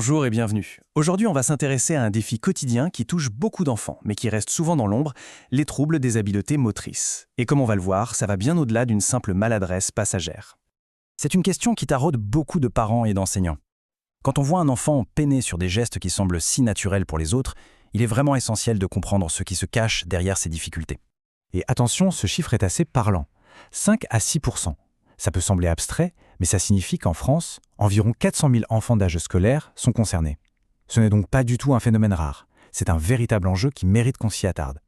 Bonjour et bienvenue. Aujourd'hui, on va s'intéresser à un défi quotidien qui touche beaucoup d'enfants, mais qui reste souvent dans l'ombre, les troubles des habiletés motrices. Et comme on va le voir, ça va bien au-delà d'une simple maladresse passagère. C'est une question qui taraude beaucoup de parents et d'enseignants. Quand on voit un enfant peiner sur des gestes qui semblent si naturels pour les autres, il est vraiment essentiel de comprendre ce qui se cache derrière ces difficultés. Et attention, ce chiffre est assez parlant. 5 à 6%. Ça peut sembler abstrait, mais ça signifie qu'en France, environ 400 000 enfants d'âge scolaire sont concernés. Ce n'est donc pas du tout un phénomène rare. C'est un véritable enjeu qui mérite qu'on s'y attarde.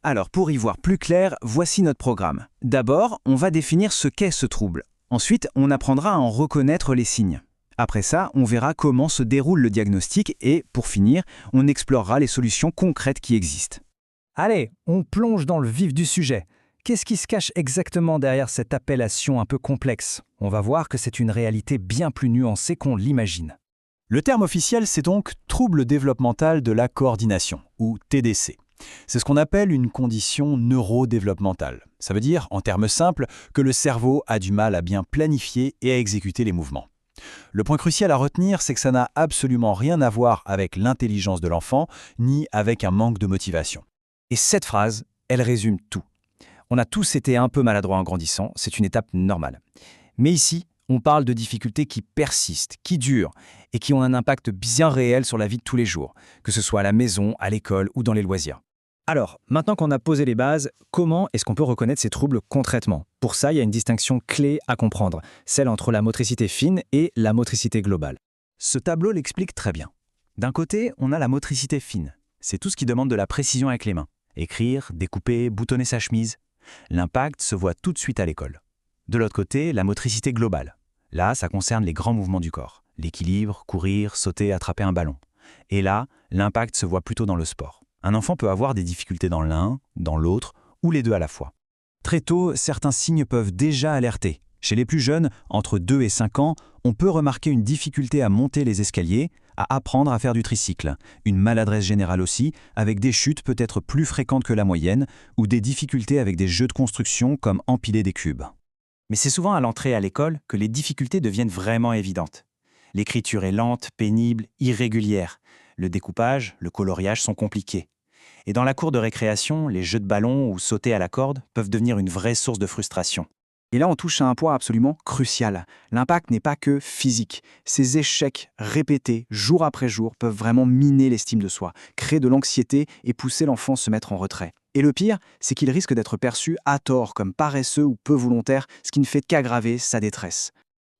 Alors, pour y voir plus clair, voici notre programme. D'abord, on va définir ce qu'est ce trouble. Ensuite, on apprendra à en reconnaître les signes. Après ça, on verra comment se déroule le diagnostic et, pour finir, on explorera les solutions concrètes qui existent. Allez, on plonge dans le vif du sujet. Qu'est-ce qui se cache exactement derrière cette appellation un peu complexe? On va voir que c'est une réalité bien plus nuancée qu'on l'imagine. Le terme officiel, c'est donc trouble développemental de la coordination, ou TDC. C'est ce qu'on appelle une condition neurodéveloppementale. Ça veut dire, en termes simples, que le cerveau a du mal à bien planifier et à exécuter les mouvements. Le point crucial à retenir, c'est que ça n'a absolument rien à voir avec l'intelligence de l'enfant, ni avec un manque de motivation. Et cette phrase, elle résume tout. On a tous été un peu maladroits en grandissant, c'est une étape normale. Mais ici, on parle de difficultés qui persistent, qui durent, et qui ont un impact bien réel sur la vie de tous les jours, que ce soit à la maison, à l'école ou dans les loisirs. Alors, maintenant qu'on a posé les bases, comment est-ce qu'on peut reconnaître ces troubles concrètement? Pour ça, il y a une distinction clé à comprendre, celle entre la motricité fine et la motricité globale. Ce tableau l'explique très bien. D'un côté, on a la motricité fine. C'est tout ce qui demande de la précision avec les mains. Écrire, découper, boutonner sa chemise. L'impact se voit tout de suite à l'école. De l'autre côté, la motricité globale. Là, ça concerne les grands mouvements du corps. L'équilibre, courir, sauter, attraper un ballon. Et là, l'impact se voit plutôt dans le sport. Un enfant peut avoir des difficultés dans l'un, dans l'autre, ou les deux à la fois. Très tôt, certains signes peuvent déjà alerter. Chez les plus jeunes, entre 2 et 5 ans, on peut remarquer une difficulté à monter les escaliers, à apprendre à faire du tricycle, une maladresse générale aussi, avec des chutes peut-être plus fréquentes que la moyenne, ou des difficultés avec des jeux de construction comme empiler des cubes. Mais c'est souvent à l'entrée à l'école que les difficultés deviennent vraiment évidentes. L'écriture est lente, pénible, irrégulière. Le découpage, le coloriage sont compliqués. Et dans la cour de récréation, les jeux de ballon ou sauter à la corde peuvent devenir une vraie source de frustration. Et là, on touche à un point absolument crucial. L'impact n'est pas que physique. Ces échecs répétés, jour après jour, peuvent vraiment miner l'estime de soi, créer de l'anxiété et pousser l'enfant à se mettre en retrait. Et le pire, c'est qu'il risque d'être perçu à tort comme paresseux ou peu volontaire, ce qui ne fait qu'aggraver sa détresse.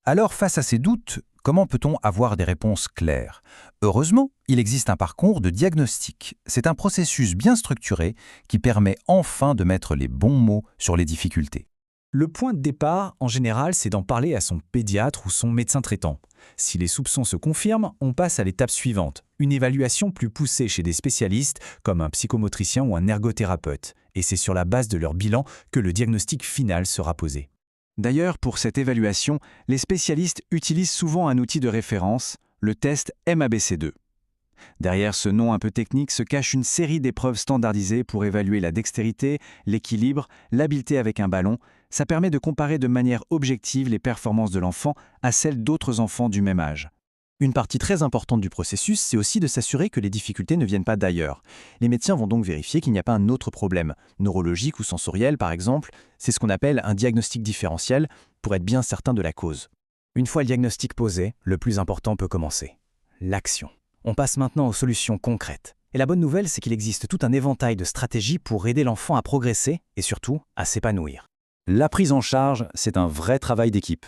Alors, face à ces doutes, comment peut-on avoir des réponses claires? Heureusement, il existe un parcours de diagnostic. C'est un processus bien structuré qui permet enfin de mettre les bons mots sur les difficultés. Le point de départ, en général, c'est d'en parler à son pédiatre ou son médecin traitant. Si les soupçons se confirment, on passe à l'étape suivante, une évaluation plus poussée chez des spécialistes comme un psychomotricien ou un ergothérapeute. Et c'est sur la base de leur bilan que le diagnostic final sera posé. D'ailleurs, pour cette évaluation, les spécialistes utilisent souvent un outil de référence, le test MABC2. Derrière ce nom un peu technique se cache une série d'épreuves standardisées pour évaluer la dextérité, l'équilibre, l'habileté avec un ballon. Ça permet de comparer de manière objective les performances de l'enfant à celles d'autres enfants du même âge. Une partie très importante du processus, c'est aussi de s'assurer que les difficultés ne viennent pas d'ailleurs. Les médecins vont donc vérifier qu'il n'y a pas un autre problème, neurologique ou sensoriel par exemple. C'est ce qu'on appelle un diagnostic différentiel pour être bien certain de la cause. Une fois le diagnostic posé, le plus important peut commencer. L'action. On passe maintenant aux solutions concrètes. Et la bonne nouvelle, c'est qu'il existe tout un éventail de stratégies pour aider l'enfant à progresser et surtout à s'épanouir. La prise en charge, c'est un vrai travail d'équipe.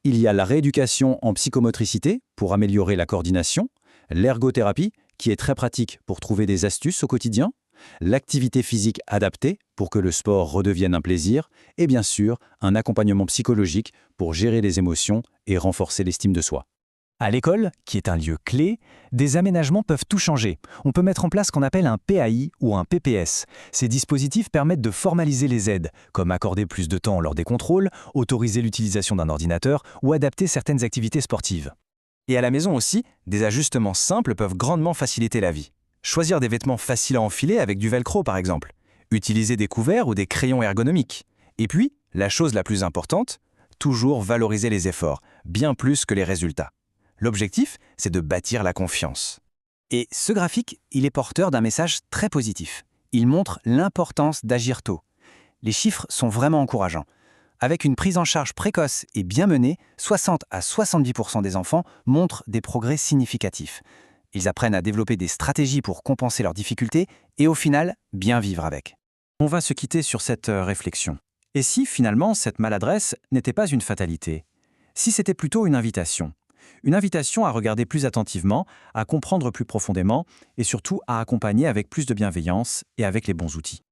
Il y a la rééducation en psychomotricité pour améliorer la coordination, l'ergothérapie qui est très pratique pour trouver des astuces au quotidien, l'activité physique adaptée pour que le sport redevienne un plaisir et bien sûr un accompagnement psychologique pour gérer les émotions et renforcer l'estime de soi. À l'école, qui est un lieu clé, des aménagements peuvent tout changer. On peut mettre en place ce qu'on appelle un PAI ou un PPS. Ces dispositifs permettent de formaliser les aides, comme accorder plus de temps lors des contrôles, autoriser l'utilisation d'un ordinateur ou adapter certaines activités sportives. Et à la maison aussi, des ajustements simples peuvent grandement faciliter la vie. Choisir des vêtements faciles à enfiler avec du velcro par exemple. Utiliser des couverts ou des crayons ergonomiques. Et puis, la chose la plus importante, toujours valoriser les efforts, bien plus que les résultats. L'objectif, c'est de bâtir la confiance. Et ce graphique, il est porteur d'un message très positif. Il montre l'importance d'agir tôt. Les chiffres sont vraiment encourageants. Avec une prise en charge précoce et bien menée, 60 à 70% des enfants montrent des progrès significatifs. Ils apprennent à développer des stratégies pour compenser leurs difficultés et au final, bien vivre avec. On va se quitter sur cette réflexion. Et si finalement cette maladresse n'était pas une fatalité? Si c'était plutôt une invitation? Une invitation à regarder plus attentivement, à comprendre plus profondément et surtout à accompagner avec plus de bienveillance et avec les bons outils.